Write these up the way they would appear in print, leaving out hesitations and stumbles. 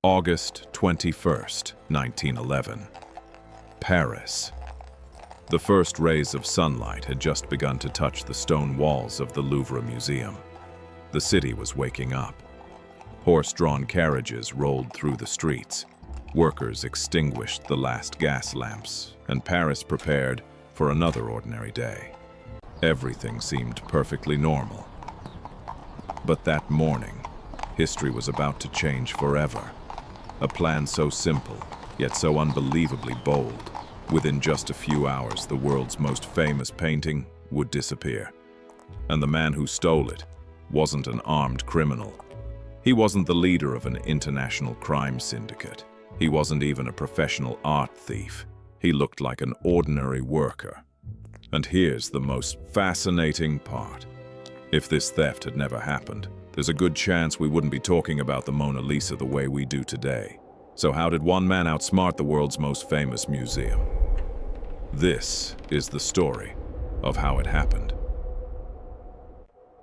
August 21st, 1911. Paris. The first rays of sunlight had just begun to touch the stone walls of the Louvre Museum. The city was waking up. Horse-drawn carriages rolled through the streets. Workers extinguished the last gas lamps, and Paris prepared for another ordinary day. Everything seemed perfectly normal. But that morning, history was about to change forever. A plan so simple, yet so unbelievably bold. Within just a few hours, the world's most famous painting would disappear. And the man who stole it wasn't an armed criminal. He wasn't the leader of an international crime syndicate. He wasn't even a professional art thief. He looked like an ordinary worker. And here's the most fascinating part. If this theft had never happened, there's a good chance we wouldn't be talking about the Mona Lisa the way we do today. So how did one man outsmart the world's most famous museum? This is the story of how it happened.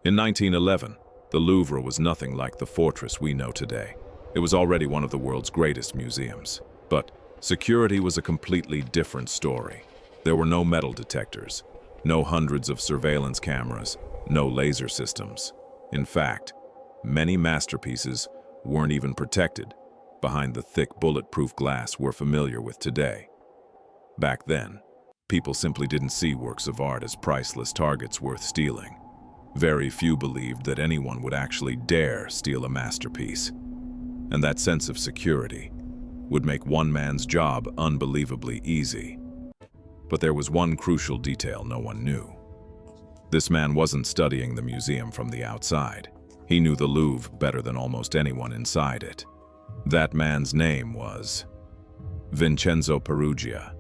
In 1911, the Louvre was nothing like the fortress we know today. It was already one of the world's greatest museums. But security was a completely different story. There were no metal detectors, no hundreds of surveillance cameras, no laser systems. In fact, many masterpieces weren't even protected behind the thick bulletproof glass we're familiar with today. Back then, people simply didn't see works of art as priceless targets worth stealing. Very few believed that anyone would actually dare steal a masterpiece. And that sense of security would make one man's job unbelievably easy. But there was one crucial detail no one knew. This man wasn't studying the museum from the outside. He knew the Louvre better than almost anyone inside it. That man's name was Vincenzo Peruggia.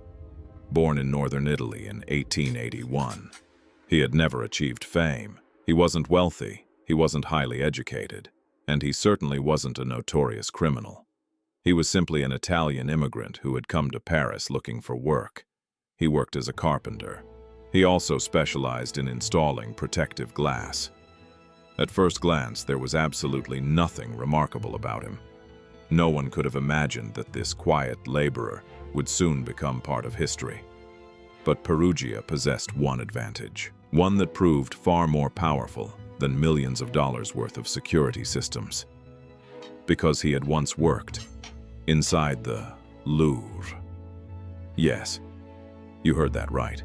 Born in northern Italy in 1881. He had never achieved fame. He wasn't wealthy, he wasn't highly educated, and he certainly wasn't a notorious criminal. He was simply an Italian immigrant who had come to Paris looking for work. He worked as a carpenter. He also specialized in installing protective glass. At first glance, there was absolutely nothing remarkable about him. No one could have imagined that this quiet laborer would soon become part of history. But Peruggia possessed one advantage, one that proved far more powerful than millions of dollars worth of security systems. Because he had once worked inside the Louvre. Yes, you heard that right.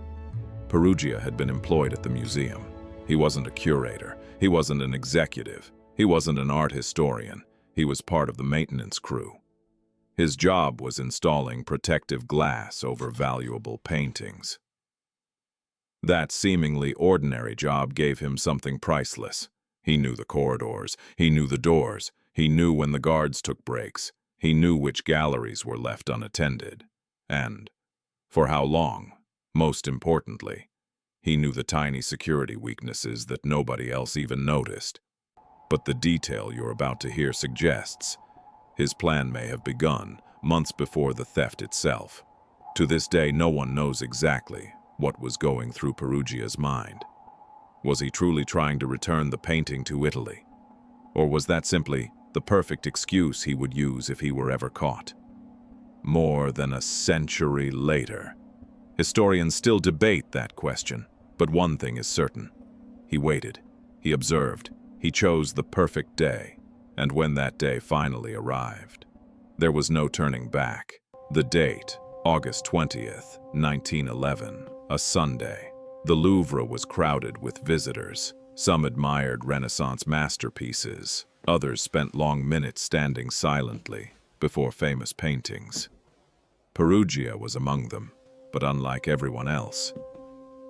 Peruggia had been employed at the museum. He wasn't a curator, he wasn't an executive, he wasn't an art historian, he was part of the maintenance crew. His job was installing protective glass over valuable paintings. That seemingly ordinary job gave him something priceless. He knew the corridors, he knew the doors, he knew when the guards took breaks, he knew which galleries were left unattended, and for how long. Most importantly, he knew the tiny security weaknesses that nobody else even noticed. But the detail you're about to hear suggests his plan may have begun months before the theft itself. To this day, no one knows exactly what was going through Peruggia's mind. Was he truly trying to return the painting to Italy? Or was that simply the perfect excuse he would use if he were ever caught? More than a century later, historians still debate that question, but one thing is certain. He waited, he observed, he chose the perfect day, and when that day finally arrived, there was no turning back. The date, August 20th, 1911, a Sunday. The Louvre was crowded with visitors. Some admired Renaissance masterpieces, others spent long minutes standing silently before famous paintings. Peruggia was among them. But unlike everyone else,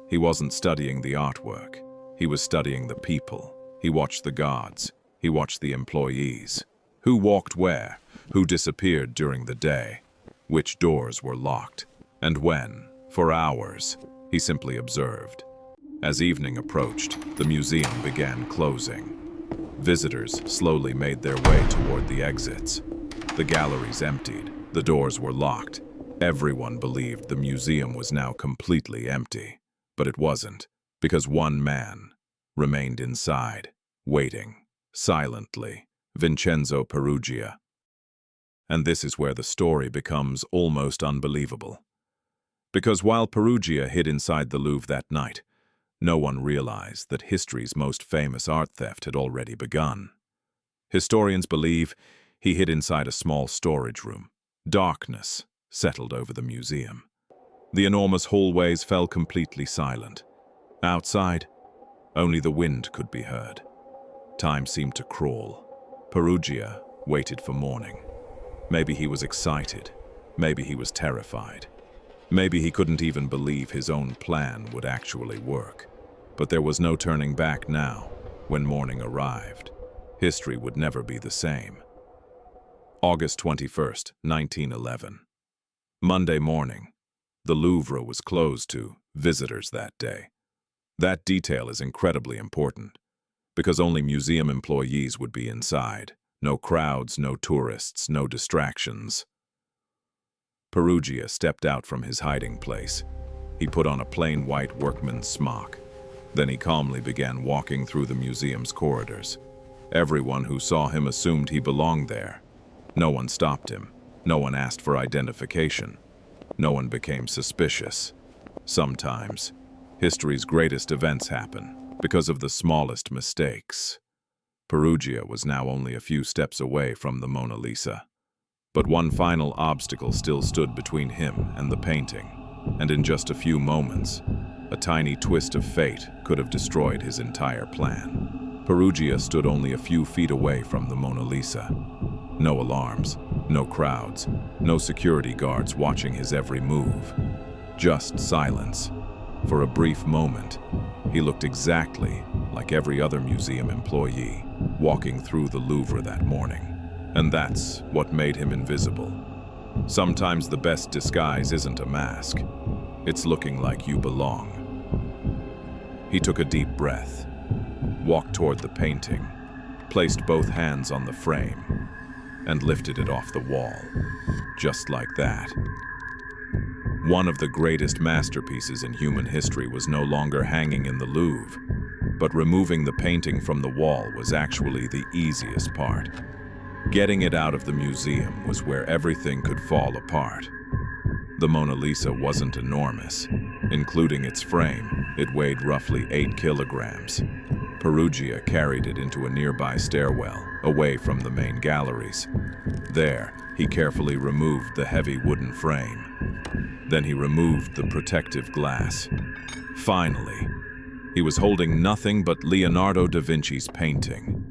he wasn't studying the artwork. He was studying the people. He watched the guards. He watched the employees. Who walked where? Who disappeared during the day? Which doors were locked? And when? For hours, he simply observed. As evening approached, the museum began closing. Visitors slowly made their way toward the exits. The galleries emptied. The doors were locked. Everyone believed the museum was now completely empty, but it wasn't, because one man remained inside, waiting, silently, Vincenzo Peruggia. And this is where the story becomes almost unbelievable. Because while Peruggia hid inside the Louvre that night, no one realized that history's most famous art theft had already begun. Historians believe he hid inside a small storage room. Darkness settled over the museum. The enormous hallways fell completely silent. Outside, only the wind could be heard. Time seemed to crawl. Peruggia waited for morning. Maybe he was excited. Maybe he was terrified. Maybe he couldn't even believe his own plan would actually work. But there was no turning back now. When morning arrived, history would never be the same. August 21st, 1911. Monday morning. The Louvre was closed to visitors that day. That detail is incredibly important, because only museum employees would be inside. No crowds, no tourists, no distractions. Peruggia stepped out from his hiding place. He put on a plain white workman's smock. Then he calmly began walking through the museum's corridors. Everyone who saw him assumed he belonged there. No one stopped him. No one asked for identification. No one became suspicious. Sometimes, history's greatest events happen because of the smallest mistakes. Peruggia was now only a few steps away from the Mona Lisa. But one final obstacle still stood between him and the painting, and in just a few moments, a tiny twist of fate could have destroyed his entire plan. Peruggia stood only a few feet away from the Mona Lisa. No alarms, no crowds, no security guards watching his every move. Just silence. For a brief moment, he looked exactly like every other museum employee walking through the Louvre that morning. And that's what made him invisible. Sometimes the best disguise isn't a mask. It's looking like you belong. He took a deep breath, walked toward the painting, placed both hands on the frame, and lifted it off the wall. Just like that. One of the greatest masterpieces in human history was no longer hanging in the Louvre, but removing the painting from the wall was actually the easiest part. Getting it out of the museum was where everything could fall apart. The Mona Lisa wasn't enormous. Including its frame, it weighed roughly 8 kilograms. Peruggia carried it into a nearby stairwell, away from the main galleries. There, he carefully removed the heavy wooden frame. Then he removed the protective glass. Finally, he was holding nothing but Leonardo da Vinci's painting.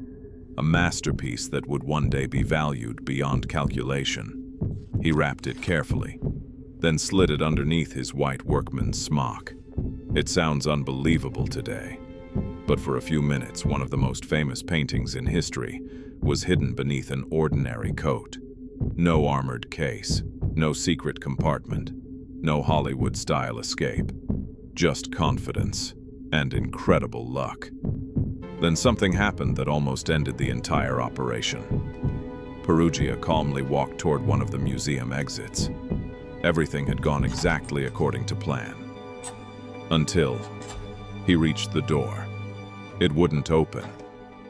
A masterpiece that would one day be valued beyond calculation. He wrapped it carefully, then slid it underneath his white workman's smock. It sounds unbelievable today, but for a few minutes, one of the most famous paintings in history was hidden beneath an ordinary coat. No armored case, no secret compartment, no Hollywood-style escape. Just confidence and incredible luck. Then something happened that almost ended the entire operation. Peruggia calmly walked toward one of the museum exits. Everything had gone exactly according to plan. Until he reached the door. It wouldn't open.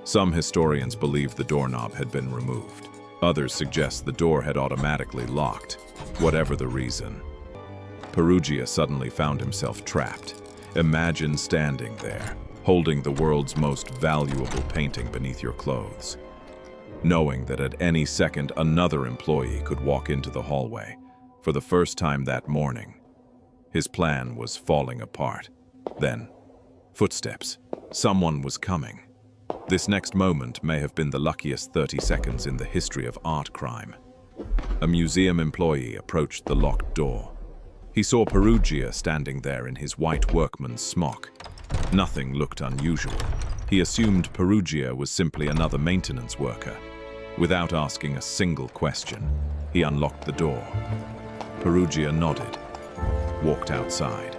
Some historians believe the doorknob had been removed. Others suggest the door had automatically locked. Whatever the reason, Peruggia suddenly found himself trapped. Imagine standing there, holding the world's most valuable painting beneath your clothes, knowing that at any second another employee could walk into the hallway. For the first time that morning, his plan was falling apart. Then, footsteps. Someone was coming. This next moment may have been the luckiest 30 seconds in the history of art crime. A museum employee approached the locked door. He saw Peruggia standing there in his white workman's smock. Nothing looked unusual. He assumed Peruggia was simply another maintenance worker. Without asking a single question, he unlocked the door. Peruggia nodded, walked outside,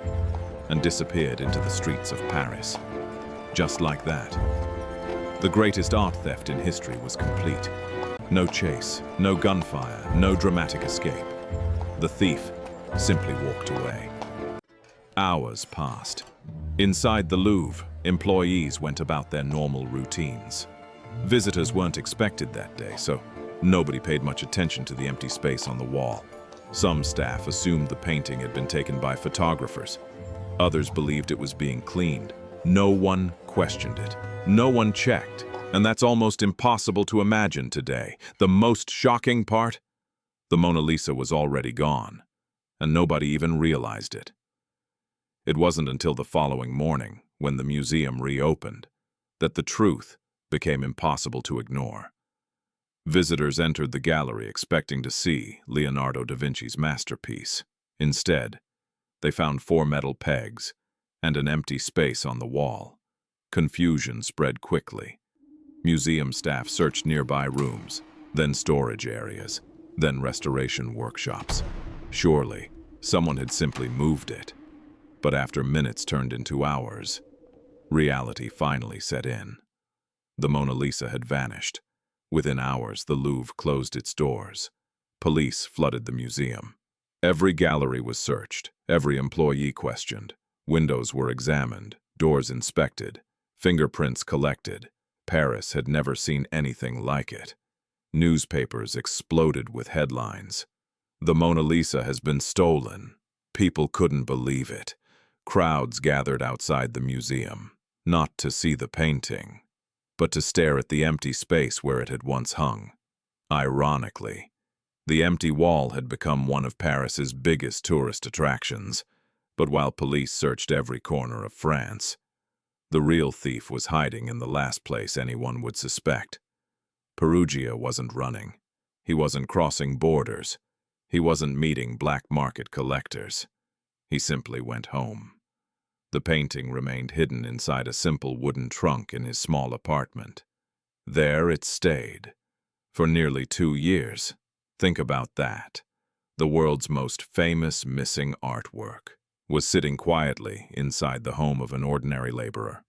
and disappeared into the streets of Paris. Just like that, the greatest art theft in history was complete. No chase, no gunfire, no dramatic escape. The thief simply walked away. Hours passed. Inside the Louvre, employees went about their normal routines. Visitors weren't expected that day, so Nobody paid much attention to the empty space on the wall. Some staff assumed the painting had been taken by photographers. Others believed it was being cleaned. No one questioned it. No one checked. And that's almost impossible to imagine today. The most shocking part? The Mona Lisa was already gone, and nobody even realized it. It wasn't until the following morning, when the museum reopened, that the truth became impossible to ignore. Visitors entered the gallery expecting to see Leonardo da Vinci's masterpiece. Instead, they found 4 metal pegs and an empty space on the wall. Confusion spread quickly. Museum staff searched nearby rooms, then storage areas, then restoration workshops. Surely, someone had simply moved it. But after minutes turned into hours, reality finally set in. The Mona Lisa had vanished. Within hours, the Louvre closed its doors. Police flooded the museum. Every gallery was searched, every employee questioned. Windows were examined, doors inspected, fingerprints collected. Paris had never seen anything like it. Newspapers exploded with headlines. "The Mona Lisa has been stolen." People couldn't believe it. Crowds gathered outside the museum, not to see the painting, but to stare at the empty space where it had once hung. Ironically, the empty wall had become one of Paris's biggest tourist attractions. But while police searched every corner of France, the real thief was hiding in the last place anyone would suspect. Peruggia wasn't running. He wasn't crossing borders. He wasn't meeting black market collectors. He simply went home. The painting remained hidden inside a simple wooden trunk in his small apartment. There it stayed. For nearly 2 years. Think about that. The world's most famous missing artwork was sitting quietly inside the home of an ordinary laborer.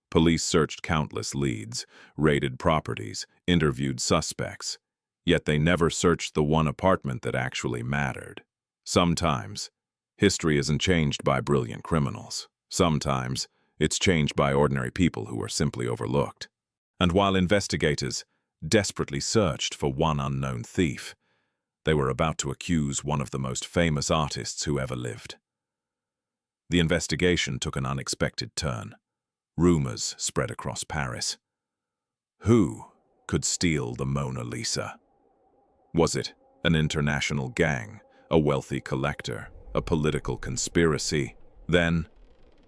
Police searched countless leads, raided properties, interviewed suspects, yet they never searched the one apartment that actually mattered. Sometimes, history isn't changed by brilliant criminals. Sometimes, it's changed by ordinary people who are simply overlooked. And while investigators desperately searched for one unknown thief, they were about to accuse one of the most famous artists who ever lived. The investigation took an unexpected turn. Rumors spread across Paris. Who could steal the Mona Lisa? Was it an international gang, a wealthy collector, a political conspiracy? Then,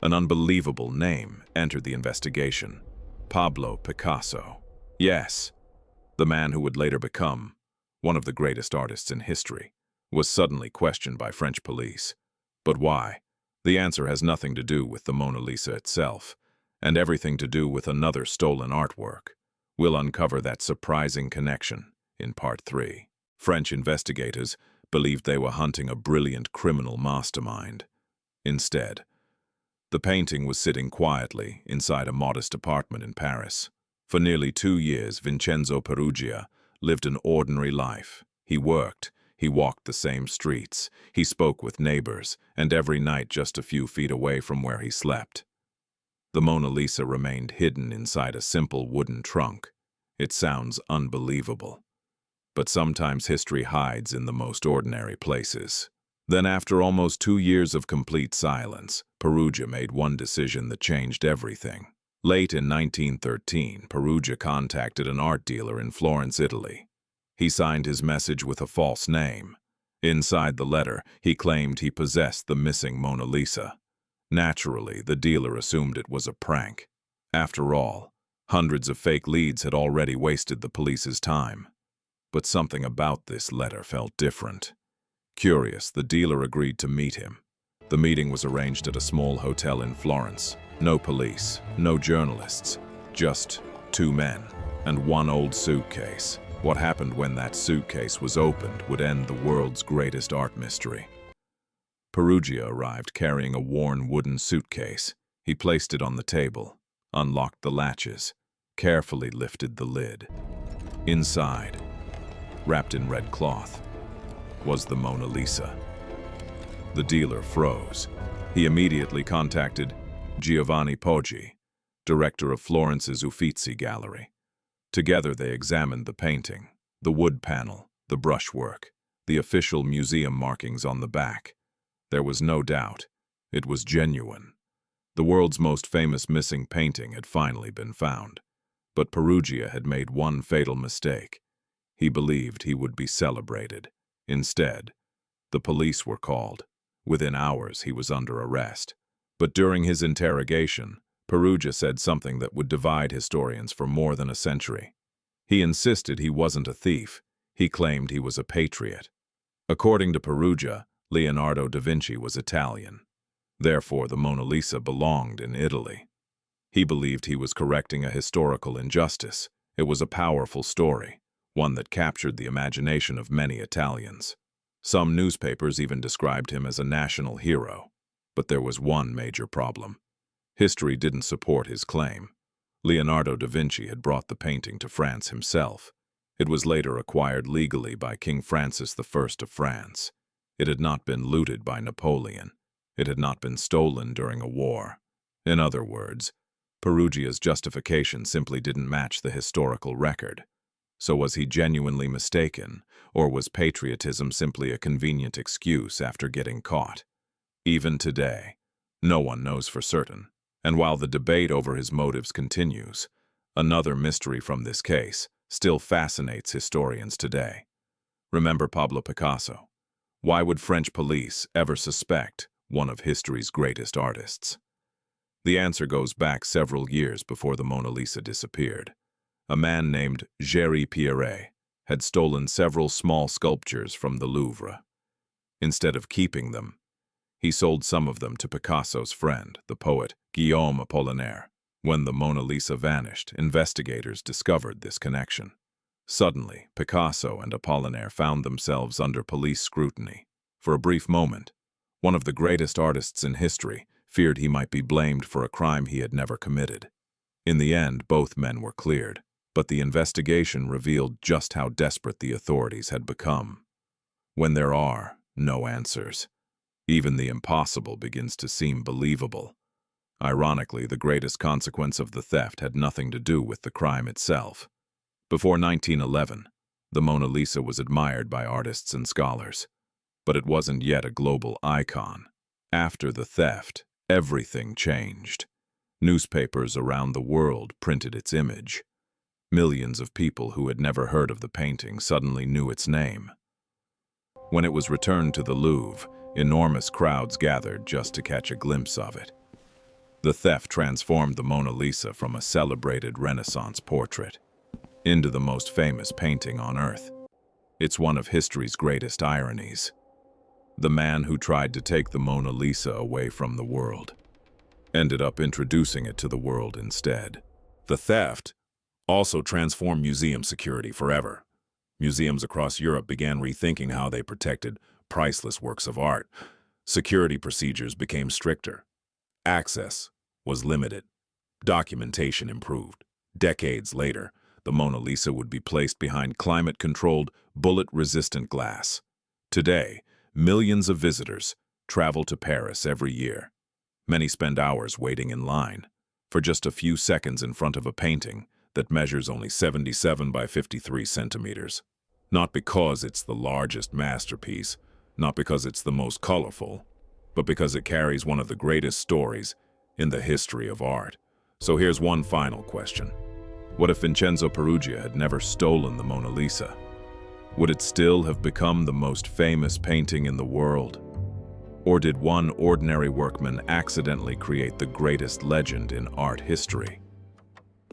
an unbelievable name entered the investigation: Pablo Picasso. Yes, the man who would later become one of the greatest artists in history was suddenly questioned by French police. But why? The answer has nothing to do with the Mona Lisa itself, and everything to do with another stolen artwork. We'll uncover that surprising connection in Part 3. French investigators believed they were hunting a brilliant criminal mastermind. Instead, the painting was sitting quietly inside a modest apartment in Paris. For nearly 2 years, Vincenzo Peruggia lived an ordinary life. He worked, he walked the same streets, he spoke with neighbors, and every night just a few feet away from where he slept. The Mona Lisa remained hidden inside a simple wooden trunk. It sounds unbelievable. But sometimes history hides in the most ordinary places. Then, after almost 2 years of complete silence, Peruggia made one decision that changed everything. Late in 1913, Peruggia contacted an art dealer in Florence, Italy. He signed his message with a false name. Inside the letter, he claimed he possessed the missing Mona Lisa. Naturally, the dealer assumed it was a prank. After all, hundreds of fake leads had already wasted the police's time. But something about this letter felt different. Curious, the dealer agreed to meet him. The meeting was arranged at a small hotel in Florence. No police, no journalists, just 2 men and 1 old suitcase. What happened when that suitcase was opened would end the world's greatest art mystery. Peruggia arrived carrying a worn wooden suitcase. He placed it on the table, unlocked the latches, carefully lifted the lid. Inside, wrapped in red cloth, was the Mona Lisa. The dealer froze. He immediately contacted Giovanni Poggi, director of Florence's Uffizi Gallery. Together they examined the painting. The wood panel, the brushwork, the official museum markings on the back. There was no doubt. It was genuine. The world's most famous missing painting had finally been found. But Peruggia had made one fatal mistake. He believed he would be celebrated. Instead, the police were called. Within hours, he was under arrest. But during his interrogation, Peruggia said something that would divide historians for more than a century. He insisted he wasn't a thief. He claimed he was a patriot. According to Peruggia, Leonardo da Vinci was Italian. Therefore, the Mona Lisa belonged in Italy. He believed he was correcting a historical injustice. It was a powerful story, one that captured the imagination of many Italians. Some newspapers even described him as a national hero. But there was one major problem. History didn't support his claim. Leonardo da Vinci had brought the painting to France himself. It was later acquired legally by King Francis I of France. It had not been looted by Napoleon. It had not been stolen during a war. In other words, Peruggia's justification simply didn't match the historical record. So was he genuinely mistaken, or was patriotism simply a convenient excuse after getting caught? Even today, no one knows for certain. And while the debate over his motives continues, another mystery from this case still fascinates historians today. Remember Pablo Picasso? Why would French police ever suspect one of history's greatest artists? The answer goes back several years before the Mona Lisa disappeared. A man named Géry Pierret had stolen several small sculptures from the Louvre. Instead of keeping them, he sold some of them to Picasso's friend, the poet Guillaume Apollinaire. When the Mona Lisa vanished, investigators discovered this connection. Suddenly, Picasso and Apollinaire found themselves under police scrutiny. For a brief moment, one of the greatest artists in history feared he might be blamed for a crime he had never committed. In the end, both men were cleared, but the investigation revealed just how desperate the authorities had become. When there are no answers, even the impossible begins to seem believable. Ironically, the greatest consequence of the theft had nothing to do with the crime itself. Before 1911, the Mona Lisa was admired by artists and scholars, but it wasn't yet a global icon. After the theft, everything changed. Newspapers around the world printed its image. Millions of people who had never heard of the painting suddenly knew its name. When it was returned to the Louvre, enormous crowds gathered just to catch a glimpse of it. The theft transformed the Mona Lisa from a celebrated Renaissance portrait into the most famous painting on Earth. It's one of history's greatest ironies. The man who tried to take the Mona Lisa away from the world ended up introducing it to the world instead. The theft also transformed museum security forever. Museums across Europe began rethinking how they protected priceless works of art. Security procedures became stricter. Access was limited. Documentation improved. Decades later, the Mona Lisa would be placed behind climate-controlled, bullet-resistant glass. Today, millions of visitors travel to Paris every year. Many spend hours waiting in line for just a few seconds in front of a painting that measures only 77 by 53 centimeters. Not because it's the largest masterpiece, not because it's the most colorful, but because it carries one of the greatest stories in the history of art. So here's one final question. What if Vincenzo Peruggia had never stolen the Mona Lisa? Would it still have become the most famous painting in the world? Or did one ordinary workman accidentally create the greatest legend in art history?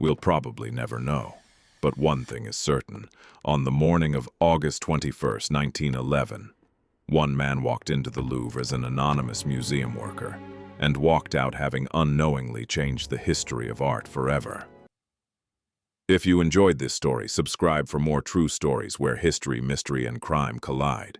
We'll probably never know. But one thing is certain. On the morning of August 21st, 1911, one man walked into the Louvre as an anonymous museum worker and walked out having unknowingly changed the history of art forever. If you enjoyed this story, subscribe for more true stories where history, mystery, and crime collide.